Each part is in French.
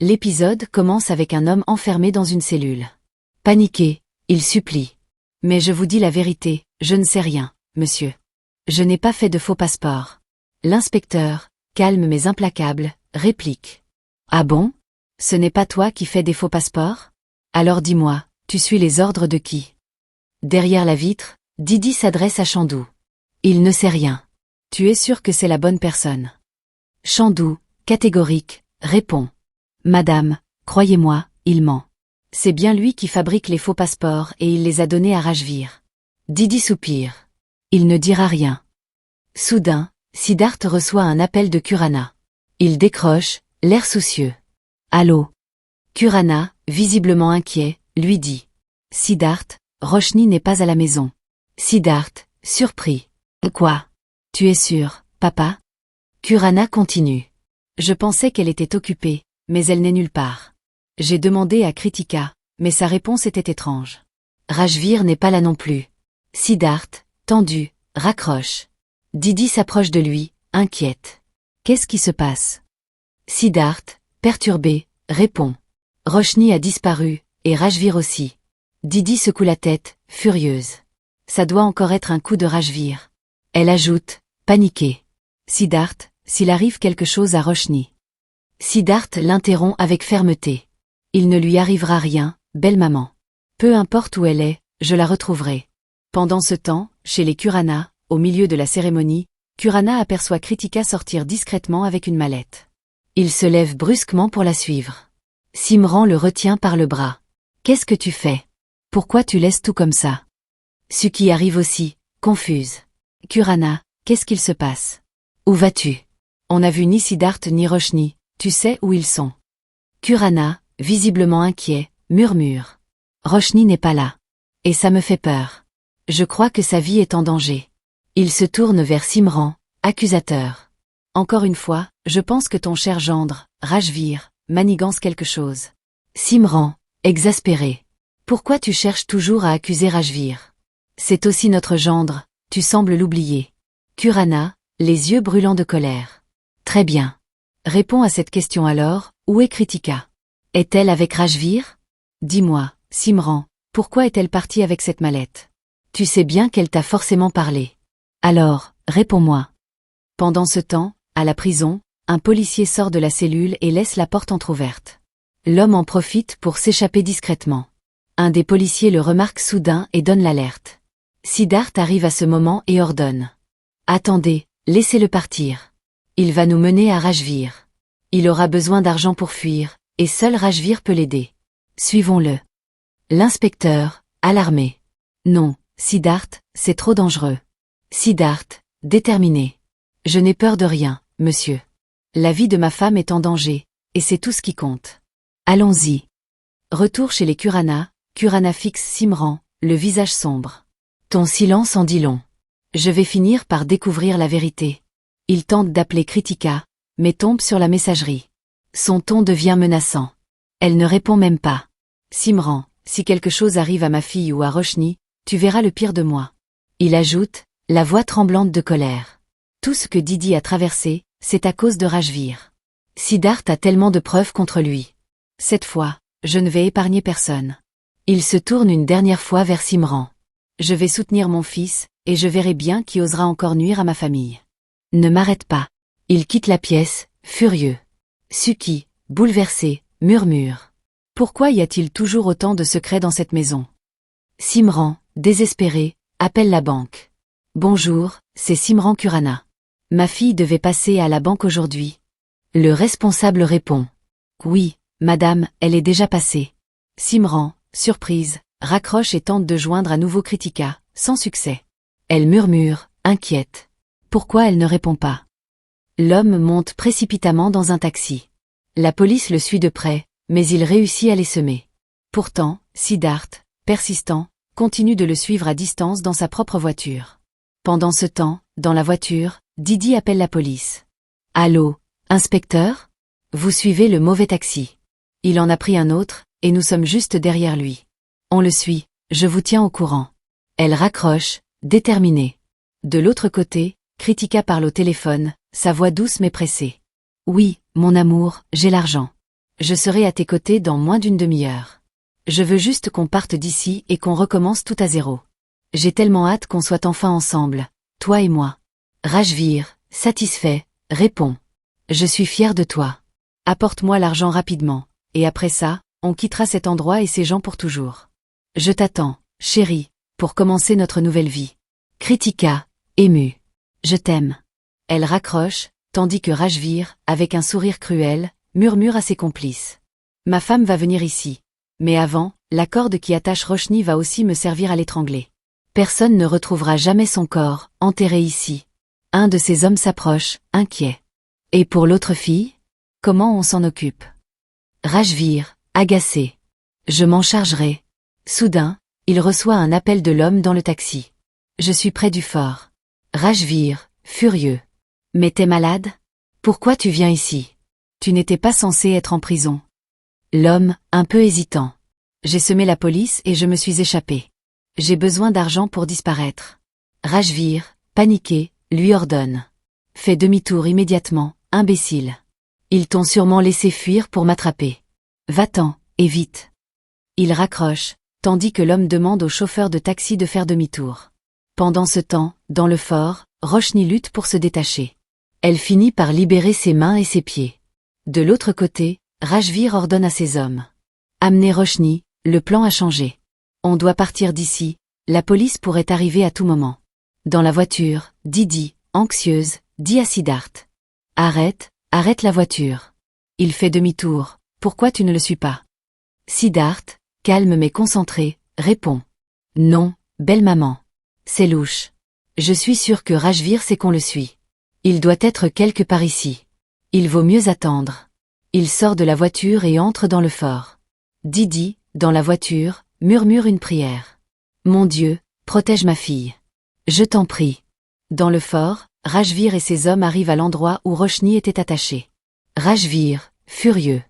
L'épisode commence avec un homme enfermé dans une cellule. Paniqué, il supplie. Mais je vous dis la vérité, je ne sais rien, monsieur. Je n'ai pas fait de faux passeport. L'inspecteur, calme mais implacable, réplique. Ah bon? Ce n'est pas toi qui fais des faux passeports? Alors dis-moi, tu suis les ordres de qui? Derrière la vitre, Didi s'adresse à Chandou. Il ne sait rien. Tu es sûr que c'est la bonne personne? Chandou, catégorique, répond. Madame, croyez-moi, il ment. C'est bien lui qui fabrique les faux passeports et il les a donnés à Rajvir. Didi soupire. Il ne dira rien. Soudain, Siddharth reçoit un appel de Kurana. Il décroche, l'air soucieux. Allô? Kurana, visiblement inquiet, lui dit. Siddharth, Roshni n'est pas à la maison. Siddharth, surpris. Quoi? Tu es sûr, papa? Kurana continue. Je pensais qu'elle était occupée, mais elle n'est nulle part. J'ai demandé à Kritika, mais sa réponse était étrange. Rajvir n'est pas là non plus. Siddharth, tendu, raccroche. Didi s'approche de lui, inquiète. Qu'est-ce qui se passe? Siddharth, perturbé, répond. Roshni a disparu, et Rajvir aussi. Didi secoue la tête, furieuse. Ça doit encore être un coup de Rajvir. Elle ajoute, paniquée. Siddharth, s'il arrive quelque chose à Roshni. Siddharth l'interrompt avec fermeté. Il ne lui arrivera rien, belle maman. Peu importe où elle est, je la retrouverai. Pendant ce temps, chez les Kurana, au milieu de la cérémonie, Kurana aperçoit Kritika sortir discrètement avec une mallette. Il se lève brusquement pour la suivre. Simran le retient par le bras. Qu'est-ce que tu fais? Pourquoi tu laisses tout comme ça? Suki arrive aussi, confuse. Kurana, qu'est-ce qu'il se passe? Où vas-tu? On n'a vu ni Siddharth ni Roshni, tu sais où ils sont. Kurana, visiblement inquiet, murmure. Roshni n'est pas là. Et ça me fait peur. Je crois que sa vie est en danger. Il se tourne vers Simran, accusateur. Encore une fois, je pense que ton cher gendre, Rajvir, manigance quelque chose. Simran, exaspéré. Pourquoi tu cherches toujours à accuser Rajvir? C'est aussi notre gendre, tu sembles l'oublier. Kurana, les yeux brûlants de colère. Très bien. Réponds à cette question alors, où est Kritika? Est-elle avec Rajvir? Dis-moi, Simran, pourquoi est-elle partie avec cette mallette? Tu sais bien qu'elle t'a forcément parlé. Alors, réponds-moi. Pendant ce temps, à la prison, un policier sort de la cellule et laisse la porte entr'ouverte. L'homme en profite pour s'échapper discrètement. Un des policiers le remarque soudain et donne l'alerte. Siddharth arrive à ce moment et ordonne. Attendez, laissez-le partir. Il va nous mener à Rajvir. Il aura besoin d'argent pour fuir, et seul Rajvir peut l'aider. Suivons-le. L'inspecteur, alarmé. Non, Siddharth, c'est trop dangereux. Siddharth, déterminé. Je n'ai peur de rien, monsieur. La vie de ma femme est en danger, et c'est tout ce qui compte. Allons-y. Retour chez les Kurana, Kurana fixe Simran, le visage sombre. Ton silence en dit long. Je vais finir par découvrir la vérité. Il tente d'appeler Kritika, mais tombe sur la messagerie. Son ton devient menaçant. Elle ne répond même pas. Simran, si quelque chose arrive à ma fille ou à Roshni, tu verras le pire de moi. Il ajoute, la voix tremblante de colère. Tout ce que Didi a traversé, c'est à cause de Rajvir. Siddharth a tellement de preuves contre lui. Cette fois, je ne vais épargner personne. Il se tourne une dernière fois vers Simran. Je vais soutenir mon fils, et je verrai bien qui osera encore nuire à ma famille. Ne m'arrête pas. Il quitte la pièce, furieux. Suki, bouleversé, murmure. Pourquoi y a-t-il toujours autant de secrets dans cette maison? Simran, désespéré, appelle la banque. Bonjour, c'est Simran Kurana. Ma fille devait passer à la banque aujourd'hui. Le responsable répond. Oui, madame, elle est déjà passée. Simran, surprise, raccroche et tente de joindre à nouveau Kritika, sans succès. Elle murmure, inquiète. Pourquoi elle ne répond pas? L'homme monte précipitamment dans un taxi. La police le suit de près, mais il réussit à les semer. Pourtant, Siddharth, persistant, continue de le suivre à distance dans sa propre voiture. Pendant ce temps, dans la voiture, Didi appelle la police. Allô, inspecteur? Vous suivez le mauvais taxi. Il en a pris un autre, et nous sommes juste derrière lui. On le suit, je vous tiens au courant. Elle raccroche, déterminée. De l'autre côté, Kritika parle au téléphone, sa voix douce mais pressée. Oui, mon amour, j'ai l'argent. Je serai à tes côtés dans moins d'une demi-heure. Je veux juste qu'on parte d'ici et qu'on recommence tout à zéro. J'ai tellement hâte qu'on soit enfin ensemble, toi et moi. Rajvir, satisfait, répond. Je suis fier de toi. Apporte-moi l'argent rapidement, et après ça, on quittera cet endroit et ces gens pour toujours. Je t'attends, chérie, pour commencer notre nouvelle vie. Kritika, émue. Je t'aime. Elle raccroche, tandis que Rajvir, avec un sourire cruel, murmure à ses complices. Ma femme va venir ici. Mais avant, la corde qui attache Roshni va aussi me servir à l'étrangler. Personne ne retrouvera jamais son corps, enterré ici. Un de ces hommes s'approche, inquiet. Et pour l'autre fille? Comment on s'en occupe? Rajvir, agacé. Je m'en chargerai. Soudain, il reçoit un appel de l'homme dans le taxi. Je suis près du fort. Rajvir, furieux. Mais t'es malade? Pourquoi tu viens ici? Tu n'étais pas censé être en prison. L'homme, un peu hésitant. J'ai semé la police et je me suis échappé. J'ai besoin d'argent pour disparaître. Rajvir, paniqué, lui ordonne. Fais demi-tour immédiatement, imbécile. Ils t'ont sûrement laissé fuir pour m'attraper. Va-t'en, et vite. Il raccroche, tandis que l'homme demande au chauffeur de taxi de faire demi-tour. Pendant ce temps, dans le fort, Roshni lutte pour se détacher. Elle finit par libérer ses mains et ses pieds. De l'autre côté, Rajvir ordonne à ses hommes. Amenez Roshni, le plan a changé. On doit partir d'ici, la police pourrait arriver à tout moment. Dans la voiture, Didi, anxieuse, dit à Siddharth. Arrête, arrête la voiture. Il fait demi-tour, pourquoi tu ne le suis pas? Siddharth, calme mais concentré, répond. Non, belle maman. C'est louche. Je suis sûr que Rajvir sait qu'on le suit. Il doit être quelque part ici. Il vaut mieux attendre. Il sort de la voiture et entre dans le fort. Didi, dans la voiture, murmure une prière. Mon Dieu, protège ma fille. Je t'en prie. Dans le fort, Rajvir et ses hommes arrivent à l'endroit où Roshni était attachée. Rajvir, furieux.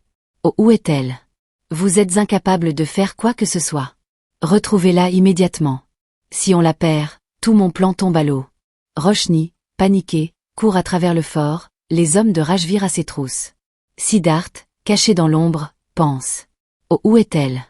Oh, où est-elle? Vous êtes incapable de faire quoi que ce soit. Retrouvez-la immédiatement. Si on la perd, tout mon plan tombe à l'eau. Roshni, paniqué, court à travers le fort, les hommes de Rajvir à ses trousses. Siddharth, caché dans l'ombre, pense. Oh, où est-elle?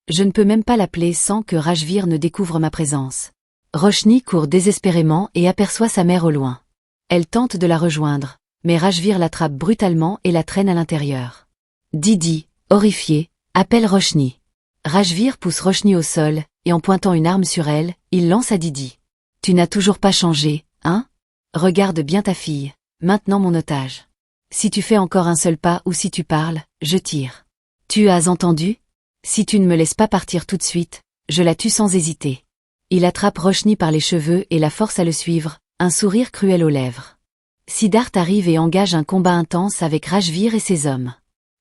Je ne peux même pas l'appeler sans que Rajvir ne découvre ma présence. Roshni court désespérément et aperçoit sa mère au loin. Elle tente de la rejoindre, mais Rajvir l'attrape brutalement et la traîne à l'intérieur. Didi, horrifié, appelle Roshni. Rajvir pousse Roshni au sol, et en pointant une arme sur elle, il lance à Didi. Tu n'as toujours pas changé, hein? Regarde bien ta fille, maintenant mon otage. Si tu fais encore un seul pas ou si tu parles, je tire. Tu as entendu? Si tu ne me laisses pas partir tout de suite, je la tue sans hésiter. Il attrape Roshni par les cheveux et la force à le suivre, un sourire cruel aux lèvres. Siddharth arrive et engage un combat intense avec Rajvir et ses hommes.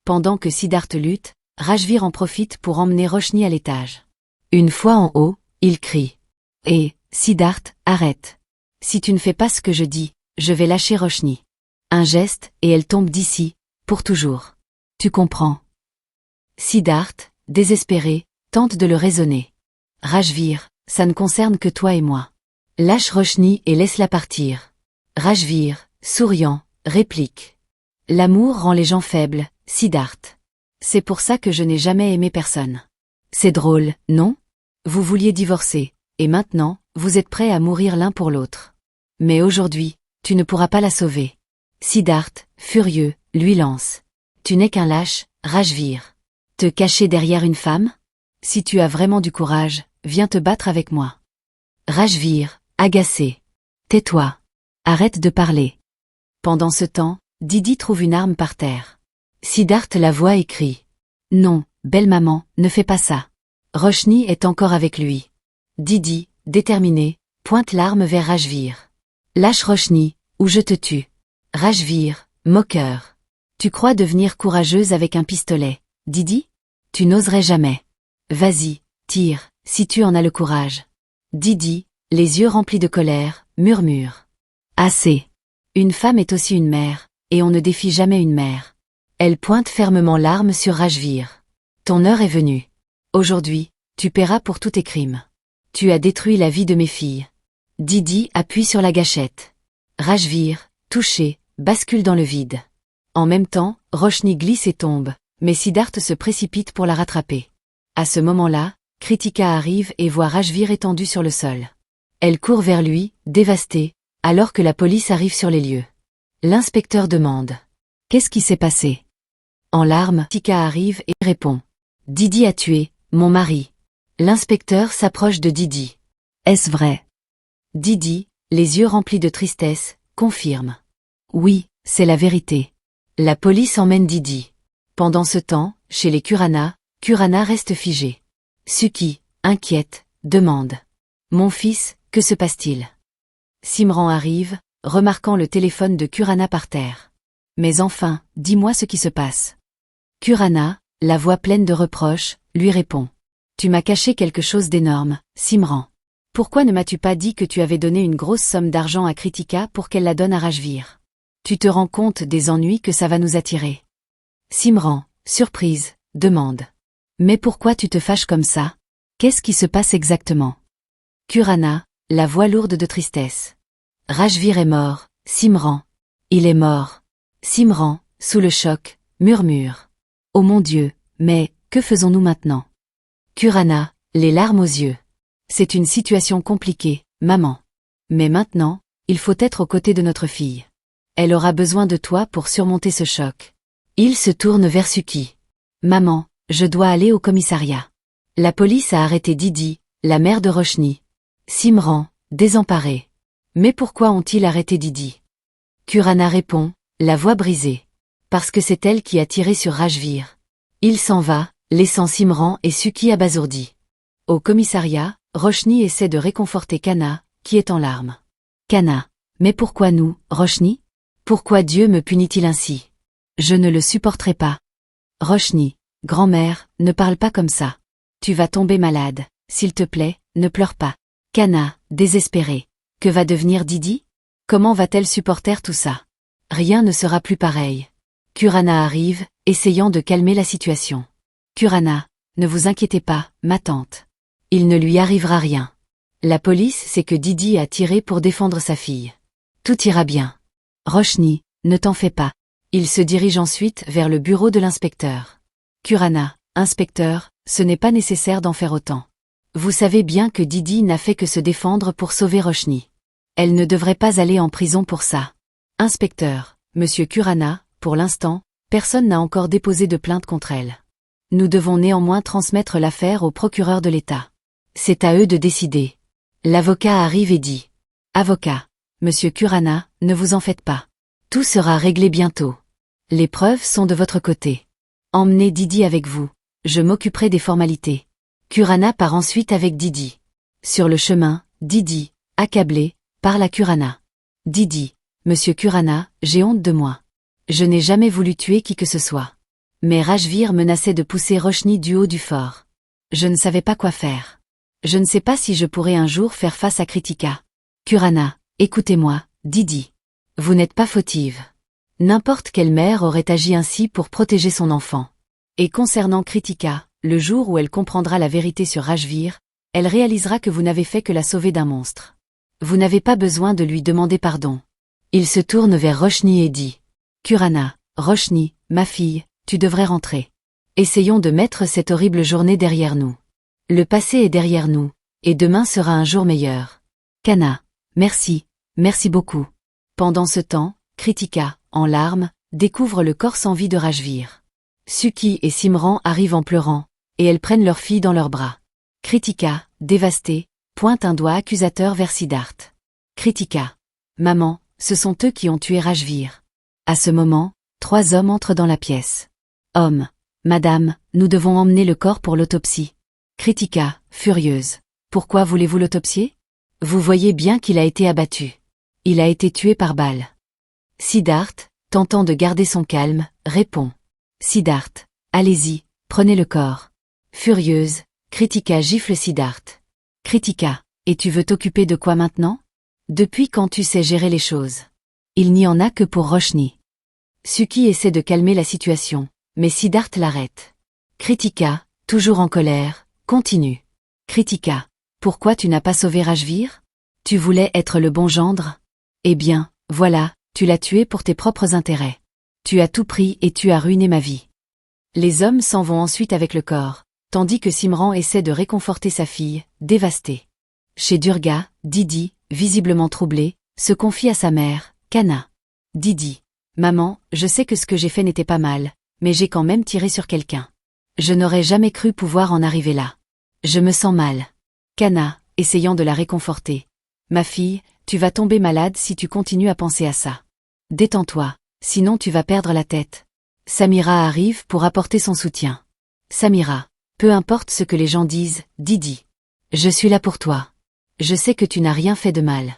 Pendant que Siddharth lutte, Rajvir en profite pour emmener Roshni à l'étage. Une fois en haut, il crie. Siddharth, arrête. Si tu ne fais pas ce que je dis, je vais lâcher Roshni. Un geste, et elle tombe d'ici, pour toujours. Tu comprends? Siddharth, désespéré, tente de le raisonner. Rajvir, ça ne concerne que toi et moi. Lâche Roshni et laisse-la partir. Rajvir, souriant, réplique. L'amour rend les gens faibles, Siddharth. C'est pour ça que je n'ai jamais aimé personne. C'est drôle, non? Vous vouliez divorcer, et maintenant, vous êtes prêts à mourir l'un pour l'autre. Mais aujourd'hui, tu ne pourras pas la sauver. Siddharth, furieux, lui lance. Tu n'es qu'un lâche, Rajvir. Te cacher derrière une femme? Si tu as vraiment du courage, viens te battre avec moi. Rajvir, agacé. Tais-toi. Arrête de parler. Pendant ce temps, Didi trouve une arme par terre. Siddharth la voit et crie. Non, belle maman, ne fais pas ça. Roshni est encore avec lui. Didi, déterminé, pointe l'arme vers Rajvir. Lâche Roshni, ou je te tue. Rajvir, moqueur. Tu crois devenir courageuse avec un pistolet, Didi? Tu n'oserais jamais. Vas-y, tire, si tu en as le courage. Didi, les yeux remplis de colère, murmure. Assez. Une femme est aussi une mère, et on ne défie jamais une mère. Elle pointe fermement l'arme sur Rajvir. Ton heure est venue. Aujourd'hui, tu paieras pour tous tes crimes. Tu as détruit la vie de mes filles. Didi appuie sur la gâchette. Rajvir, touché, bascule dans le vide. En même temps, Roshni glisse et tombe, mais Siddharth se précipite pour la rattraper. À ce moment-là, Kritika arrive et voit Rajveer étendu sur le sol. Elle court vers lui, dévastée, alors que la police arrive sur les lieux. L'inspecteur demande: « Qu'est-ce qui s'est passé ?» En larmes, Kritika arrive et répond: « Didi a tué mon mari. » L'inspecteur s'approche de Didi. « Est-ce vrai ?» Didi, les yeux remplis de tristesse, confirme. « Oui, c'est la vérité. » La police emmène Didi. Pendant ce temps, chez les Kurana, Kurana reste figé. Suki, inquiète, demande: « Mon fils, que se passe-t-il ?» Simran arrive, remarquant le téléphone de Kurana par terre. « Mais enfin, dis-moi ce qui se passe. » Kurana, la voix pleine de reproches, lui répond: « Tu m'as caché quelque chose d'énorme, Simran. Pourquoi ne m'as-tu pas dit que tu avais donné une grosse somme d'argent à Kritika pour qu'elle la donne à Rajveer? Tu te rends compte des ennuis que ça va nous attirer? » Simran, surprise, demande: « Mais pourquoi tu te fâches comme ça? Qu'est-ce qui se passe exactement ?» Kurana, la voix lourde de tristesse: « Rajveer est mort, Simran. Il est mort. » Simran, sous le choc, murmure: « Oh mon Dieu, mais, que faisons-nous maintenant ?» Kurana, les larmes aux yeux: « C'est une situation compliquée, maman. Mais maintenant, il faut être aux côtés de notre fille. Elle aura besoin de toi pour surmonter ce choc. » Il se tourne vers Suki. « Maman, je dois aller au commissariat. La police a arrêté Didi, la mère de Roshni. » Simran, désemparé: « Mais pourquoi ont-ils arrêté Didi ?» Kurana répond, la voix brisée: « Parce que c'est elle qui a tiré sur Rajveer. » Il s'en va, laissant Simran et Suki abasourdis. Au commissariat, Roshni essaie de réconforter Kana, qui est en larmes. Kana: « Mais pourquoi nous, Roshni? Pourquoi Dieu me punit-il ainsi? Je ne le supporterai pas. » Roshni: « Grand-mère, ne parle pas comme ça. Tu vas tomber malade, s'il te plaît, ne pleure pas. » Kana, désespéré: « Que va devenir Didi? Comment va-t-elle supporter tout ça? Rien ne sera plus pareil. » Kurana arrive, essayant de calmer la situation. Kurana: « Ne vous inquiétez pas, ma tante. Il ne lui arrivera rien. La police sait que Didi a tiré pour défendre sa fille. Tout ira bien. Roshni, ne t'en fais pas. » Il se dirige ensuite vers le bureau de l'inspecteur. Kurana: « Inspecteur, ce n'est pas nécessaire d'en faire autant. Vous savez bien que Didi n'a fait que se défendre pour sauver Roshni. Elle ne devrait pas aller en prison pour ça. » Inspecteur: « Monsieur Kurana, pour l'instant, personne n'a encore déposé de plainte contre elle. Nous devons néanmoins transmettre l'affaire au procureur de l'État. C'est à eux de décider. » L'avocat arrive et dit: « Avocat, Monsieur Kurana, ne vous en faites pas. Tout sera réglé bientôt. Les preuves sont de votre côté. Emmenez Didi avec vous. Je m'occuperai des formalités. » Kurana part ensuite avec Didi. Sur le chemin, Didi, accablé, parle à Kurana. Didi: « Monsieur Kurana, j'ai honte de moi. Je n'ai jamais voulu tuer qui que ce soit. Mais Rajveer menaçait de pousser Roshni du haut du fort. Je ne savais pas quoi faire. Je ne sais pas si je pourrai un jour faire face à Kritika. Kurana: « Écoutez-moi, Didi. Vous n'êtes pas fautive. N'importe quelle mère aurait agi ainsi pour protéger son enfant. Et concernant Kritika, le jour où elle comprendra la vérité sur Rajveer, elle réalisera que vous n'avez fait que la sauver d'un monstre. Vous n'avez pas besoin de lui demander pardon. » Il se tourne vers Roshni et dit: « Kurana, Roshni, ma fille, tu devrais rentrer. Essayons de mettre cette horrible journée derrière nous. Le passé est derrière nous, et demain sera un jour meilleur. Kana: merci, merci beaucoup. » Pendant ce temps, Kritika, en larmes, découvre le corps sans vie de Rajveer. Suki et Simran arrivent en pleurant, et elles prennent leur fille dans leurs bras. Kritika, dévastée, pointe un doigt accusateur vers Siddharth. Kritika: « Maman, ce sont eux qui ont tué Rajveer. » À ce moment, 3 hommes entrent dans la pièce. Homme: « Madame, nous devons emmener le corps pour l'autopsie. » Kritika, furieuse: « Pourquoi voulez-vous l'autopsier? Vous voyez bien qu'il a été abattu. Il a été tué par balle. » Siddharth, tentant de garder son calme, répond: « Siddharth, allez-y, prenez le corps. » Furieuse, Kritika gifle Siddharth. Kritika: « Et tu veux t'occuper de quoi maintenant? Depuis quand tu sais gérer les choses? Il n'y en a que pour Roshni. » Suki essaie de calmer la situation, mais Siddharth l'arrête. Kritika, toujours en colère, continue. Kritika: « Pourquoi tu n'as pas sauvé Rajveer? Tu voulais être le bon gendre? Eh bien, voilà, tu l'as tué pour tes propres intérêts. Tu as tout pris et tu as ruiné ma vie. Les hommes s'en vont ensuite avec le corps, tandis que Simran essaie de réconforter sa fille, dévastée. Chez Durga, Didi, visiblement troublée, se confie à sa mère, Kana. Didi. Maman, je sais que ce que j'ai fait n'était pas mal, mais j'ai quand même tiré sur quelqu'un. Je n'aurais jamais cru pouvoir en arriver là. Je me sens mal. Kana, essayant de la réconforter. Ma fille, tu vas tomber malade si tu continues à penser à ça. Détends-toi, sinon tu vas perdre la tête. Samira arrive pour apporter son soutien. Samira, peu importe ce que les gens disent, Didi. Je suis là pour toi. Je sais que tu n'as rien fait de mal.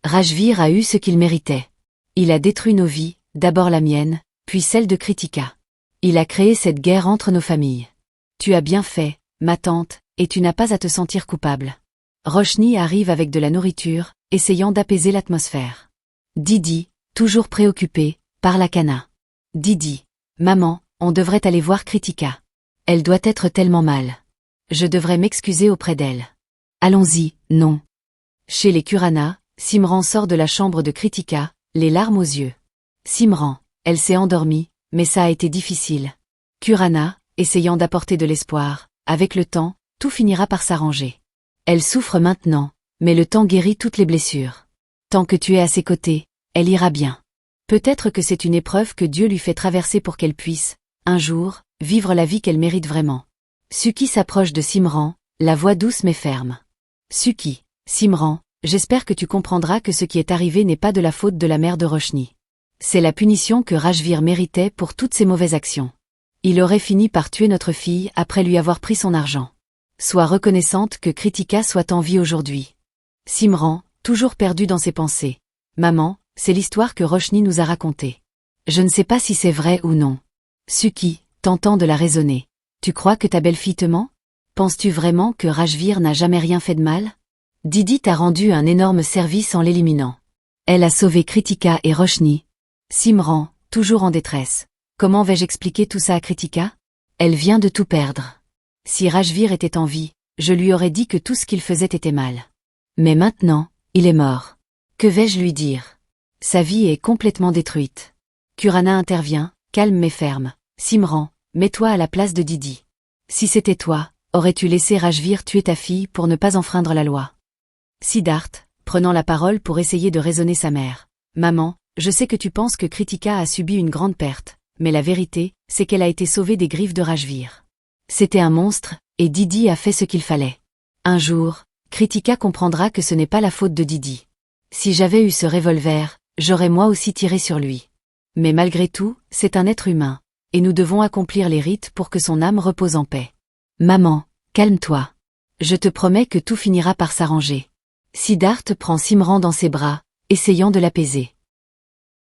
Rajvir a eu ce qu'il méritait. Il a détruit nos vies, d'abord la mienne, puis celle de Kritika. Il a créé cette guerre entre nos familles. Tu as bien fait, ma tante, et tu n'as pas à te sentir coupable. Roshni arrive avec de la nourriture, essayant d'apaiser l'atmosphère. Didi, toujours préoccupée, parle à Kana. Didi. Maman, on devrait aller voir Kritika. Elle doit être tellement mal. Je devrais m'excuser auprès d'elle. Allons-y, non. Chez les Kurana, Simran sort de la chambre de Kritika, les larmes aux yeux. Simran, elle s'est endormie, mais ça a été difficile. Kurana, essayant d'apporter de l'espoir, avec le temps, tout finira par s'arranger. Elle souffre maintenant, mais le temps guérit toutes les blessures. Tant que tu es à ses côtés, elle ira bien. Peut-être que c'est une épreuve que Dieu lui fait traverser pour qu'elle puisse, un jour, vivre la vie qu'elle mérite vraiment. Suki s'approche de Simran, la voix douce mais ferme. Suki, Simran, j'espère que tu comprendras que ce qui est arrivé n'est pas de la faute de la mère de Roshni. C'est la punition que Rajvir méritait pour toutes ses mauvaises actions. Il aurait fini par tuer notre fille après lui avoir pris son argent. Sois reconnaissante que Kritika soit en vie aujourd'hui. Simran, toujours perdu dans ses pensées. Maman, c'est l'histoire que Roshni nous a racontée. Je ne sais pas si c'est vrai ou non. Suki, tentant de la raisonner. Tu crois que ta belle-fille te ment? Penses-tu vraiment que Rajvir n'a jamais rien fait de mal? Didi t'a rendu un énorme service en l'éliminant. Elle a sauvé Kritika et Roshni. Simran, toujours en détresse. Comment vais-je expliquer tout ça à Kritika? Elle vient de tout perdre. Si Rajvir était en vie, je lui aurais dit que tout ce qu'il faisait était mal. Mais maintenant, il est mort. Que vais-je lui dire? Sa vie est complètement détruite. Kurana intervient, calme mais ferme. Simran, mets-toi à la place de Didi. Si c'était toi, aurais-tu laissé Rajvir tuer ta fille pour ne pas enfreindre la loi? Siddharth, prenant la parole pour essayer de raisonner sa mère. Maman, je sais que tu penses que Kritika a subi une grande perte, mais la vérité, c'est qu'elle a été sauvée des griffes de Rajvir. C'était un monstre, et Didi a fait ce qu'il fallait. Un jour, Kritika comprendra que ce n'est pas la faute de Didi. Si j'avais eu ce revolver, j'aurais moi aussi tiré sur lui. Mais malgré tout, c'est un être humain, et nous devons accomplir les rites pour que son âme repose en paix. Maman, calme-toi. Je te promets que tout finira par s'arranger. Siddharth prend Simran dans ses bras, essayant de l'apaiser.